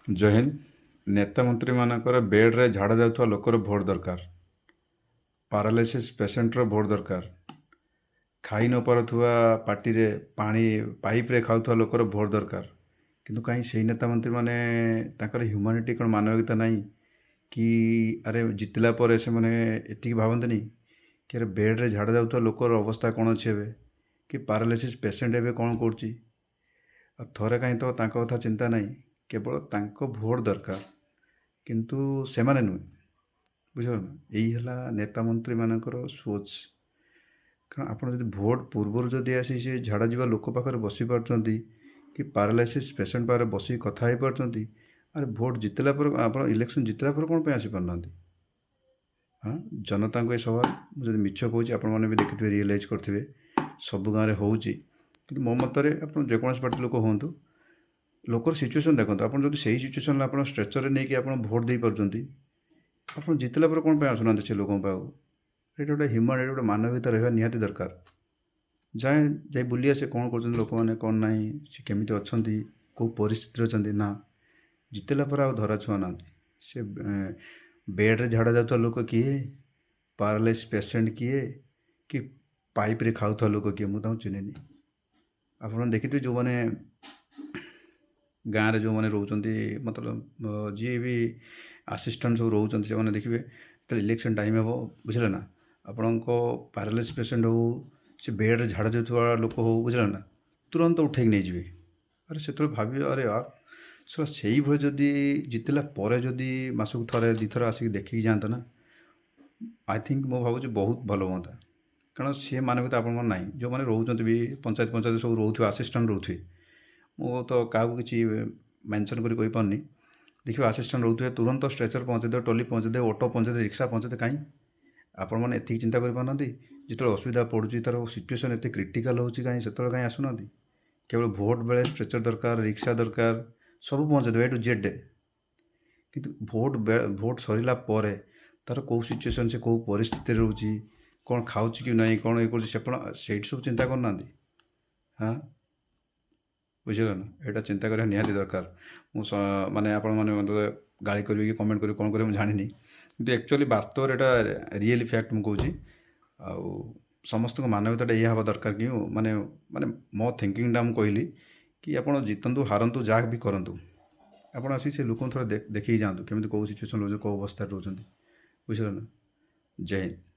ଜୟ ହିନ୍ଦ। ନେତା ମନ୍ତ୍ରୀମାନଙ୍କର ବେଡ଼୍ରେ ଝାଡ଼ା ଯାଉଥିବା ଲୋକର ଭୋଟ୍ ଦରକାର। ପାରାଲିସିସ୍ ପେସେଣ୍ଟର ଭୋଟ୍ ଦରକାର। ଖାଇ ନ ପାରୁଥିବା ପାଟିରେ ପାଣି ପାଇପ୍ରେ ଖାଉଥିବା ଲୋକର ଭୋଟ୍ ଦରକାର। କିନ୍ତୁ କାହିଁ ସେଇ ନେତା ମନ୍ତ୍ରୀମାନେ ତାଙ୍କର ହ୍ୟୁମାନିଟି କ'ଣ ମାନବିକତା ନାହିଁ କି? ଆରେ ଜିତିଲା ପରେ ସେମାନେ ଏତିକି ଭାବନ୍ତିନି କି ଆରେ ବେଡ଼୍ରେ ଝାଡ଼ା ଯାଉଥିବା ଲୋକର ଅବସ୍ଥା କ'ଣ ଅଛି ଏବେ, କି ପାରାଲିସିସ୍ ପେସେଣ୍ଟ ଏବେ କ'ଣ କରୁଛି। ଆଉ ଥରେ କାହିଁ ତ ତାଙ୍କ କଥା ଚିନ୍ତା ନାହିଁ, କେବଳ ତାଙ୍କ ଭୋଟ୍ ଦରକାର, କିନ୍ତୁ ସେମାନେ ନୁହେଁ। ବୁଝିଲ ନା? ଏଇ ହେଲା ନେତା ମନ୍ତ୍ରୀମାନଙ୍କର ସୋଚ୍। କାରଣ ଆପଣ ଯଦି ଭୋଟ୍ ପୂର୍ବରୁ ଯଦି ଆସି ସେ ଝାଡ଼ା ଯିବା ଲୋକ ପାଖରେ ବସିପାରୁଛନ୍ତି କି ପାରାଲାଇସିସ୍ ପେସେଣ୍ଟ ପାଖରେ ବସିକି କଥା ହେଇପାରୁଛନ୍ତି, ଆରେ ଭୋଟ୍ ଜିତିଲା ପରେ ଆପଣ ଇଲେକ୍ସନ୍ ଜିତିଲା ପରେ କ'ଣ ପାଇଁ ଆସିପାରୁନାହାନ୍ତି? ହଁ, ଜନତାଙ୍କୁ ଏ ସବାଲ। ମୁଁ ଯଦି ମିଛ କହୁଛି ଆପଣମାନେ ବି ଦେଖିଥିବେ, ରିଏଲାଇଜ୍ କରିଥିବେ ସବୁ ଗାଁରେ ହେଉଛି। କିନ୍ତୁ ମୋ ମତରେ ଆପଣ ଯେକୌଣସି ପାର୍ଟି ଲୋକ ହୁଅନ୍ତୁ, ଲୋକର ସିଚୁଏସନ୍ ଦେଖନ୍ତୁ। ଆପଣ ଯଦି ସେଇ ସିଚୁଏସନ୍ରେ ଆପଣ ଷ୍ଟ୍ରେଚର୍ରେ ନେଇକି ଆପଣ ଭୋଟ୍ ଦେଇପାରୁଛନ୍ତି, ଆପଣ ଜିତିଲା ପରେ କ'ଣ ପାଇଁ ଆସୁନାହାନ୍ତି ସେ ଲୋକଙ୍କ ପାଖକୁ? ଏଇଟା ଗୋଟେ ହ୍ୟୁମାନ୍, ଏଇଟା ଗୋଟେ ମାନବିକତା ରହିବା ନିହାତି ଦରକାର। ଯାଇ ବୁଲି ଆସେ କ'ଣ କରୁଛନ୍ତି ଲୋକମାନେ, କ'ଣ ନାହିଁ, ସେ କେମିତି ଅଛନ୍ତି, କେଉଁ ପରିସ୍ଥିତିରେ ଅଛନ୍ତି। ନା, ଜିତିଲା ପରେ ଆଉ ଧରା ଛୁଆଁ ନାହାନ୍ତି। ସେ ବେଡ଼୍ରେ ଝାଡ଼ା ଯାଉଥିବା ଲୋକ କିଏ, ପାରାଲାଇସିସ୍ ପେସେଣ୍ଟ କିଏ, କି ପାଇପ୍ରେ ଖାଉଥିବା ଲୋକ କିଏ, ମୁଁ ତାଙ୍କୁ ଚିହ୍ନିନି। ଆପଣ ଦେଖିଥିବେ ଯେଉଁମାନେ ଗାଁରେ ଯେଉଁମାନେ ରହୁଛନ୍ତି, ମତଲବ ଯିଏ ବି ଆସିଷ୍ଟାଣ୍ଟ ସବୁ ରହୁଛନ୍ତି, ସେମାନେ ଦେଖିବେ ଯେତେବେଳେ ଇଲେକ୍ସନ୍ ଟାଇମ୍ ହେବ, ବୁଝିଲେ ନା, ଆପଣଙ୍କ ପାରାଲିସିସ୍ ପେସେଣ୍ଟ ହେଉ, ସେ ବେଡ଼୍ରେ ଝାଡ଼ା ଯାଉଥିବା ଲୋକ ହେଉ, ବୁଝିଲେ ନା, ତୁରନ୍ତ ଉଠେଇକି ନେଇଯିବେ। ଆରେ ସେତେବେଳେ ଭାବିବେ, ଆରେ ୟାର ସେଟା ସେଇଭଳି ଯଦି ଜିତିଲା ପରେ ଯଦି ମାସକୁ ଥରେ ଦୁଇଥର ଆସିକି ଦେଖିକି ଯାଆନ୍ତା ନା, ଆଇ ଥିଙ୍କ ମୁଁ ଭାବୁଛି ବହୁତ ଭଲ ହୁଅନ୍ତା। କାରଣ ସେ ମାନବିକତା ଆପଣଙ୍କର ନାହିଁ। ଯେଉଁମାନେ ରହୁଛନ୍ତି ବି ପଞ୍ଚାୟତ ସବୁ ରହୁଥିବେ, ଆସିଷ୍ଟାଣ୍ଟ ରହୁଥିବେ, ମୁଁ ତ କାହାକୁ କିଛି ମେନସନ୍ କରି କହିପାରୁନି, ଦେଖିବେ ଆସିଷ୍ଟାଣ୍ଟ ରହୁଥିବେ, ତୁରନ୍ତ ଷ୍ଟ୍ରେଚର୍ ପହଞ୍ଚାଇଦେବେ, ଟଲି ପହଞ୍ଚାଇଦେବେ, ଅଟୋ ପହଞ୍ଚାଇଦେବେ, ରିକ୍ସା ପହଞ୍ଚାଇଦେବେ। କାହିଁ ଆପଣମାନେ ଏତିକି ଚିନ୍ତା କରିପାରୁନାହାନ୍ତି? ଯେତେବେଳେ ଅସୁବିଧା ପଡ଼ୁଛି, ତା'ର ସିଚୁଏସନ୍ ଏତେ କ୍ରିଟିକାଲ୍ ହେଉଛି, କାହିଁ ସେତେବେଳେ କାହିଁ ଆସୁନାହାନ୍ତି? କେବଳ ଭୋଟ୍ ବେଳେ ଷ୍ଟ୍ରେଚର୍ ଦରକାର, ରିକ୍ସା ଦରକାର, ସବୁ ପହଞ୍ଚାଇଦେବେ A to Z। କିନ୍ତୁ ଭୋଟ୍ ସରିଲା ପରେ ତା'ର କେଉଁ ସିଚୁଏସନ୍, ସେ କେଉଁ ପରିସ୍ଥିତିରେ ରହୁଛି, କ'ଣ ଖାଉଛି କି ନାହିଁ, କ'ଣ ଇଏ କରୁଛି, ସେଇଠି ସବୁ ଚିନ୍ତା କରୁନାହାନ୍ତି। ହଁ, ବୁଝିଲ ନା? ଏଇଟା ଚିନ୍ତା କରିବା ନିହାତି ଦରକାର। ମୁଁ ମାନେ ଆପଣମାନେ ମୋତେ ଗାଳି କରିବେ କି କମେଣ୍ଟ କରିବେ, କ'ଣ କରିବେ ମୁଁ ଜାଣିନି, କିନ୍ତୁ ଆକ୍ଚୁଆଲି ବାସ୍ତବରେ ଏଇଟା ରିଏଲି ଫ୍ୟାକ୍ଟ ମୁଁ କହୁଛି। ଆଉ ସମସ୍ତଙ୍କ ମାନବିକତାଟା ଏଇଆ ହେବା ଦରକାର କି ମାନେ ମାନେ ମୋ ଥିଙ୍କିଙ୍ଗଟା ମୁଁ କହିଲି କି ଆପଣ ଜିତନ୍ତୁ ହାରନ୍ତୁ ଯାହା ବି କରନ୍ତୁ, ଆପଣ ଆସିକି ସେ ଲୋକଙ୍କୁ ଥରେ ଦେଖିକି ଯାଆନ୍ତୁ କେମିତି କେଉଁ ସିଚୁଏସନ୍ ରହୁଛନ୍ତି, କେଉଁ ଅବସ୍ଥାରେ ରହୁଛନ୍ତି। ବୁଝିଲ ନା? ଜୟ ହିନ୍ଦ।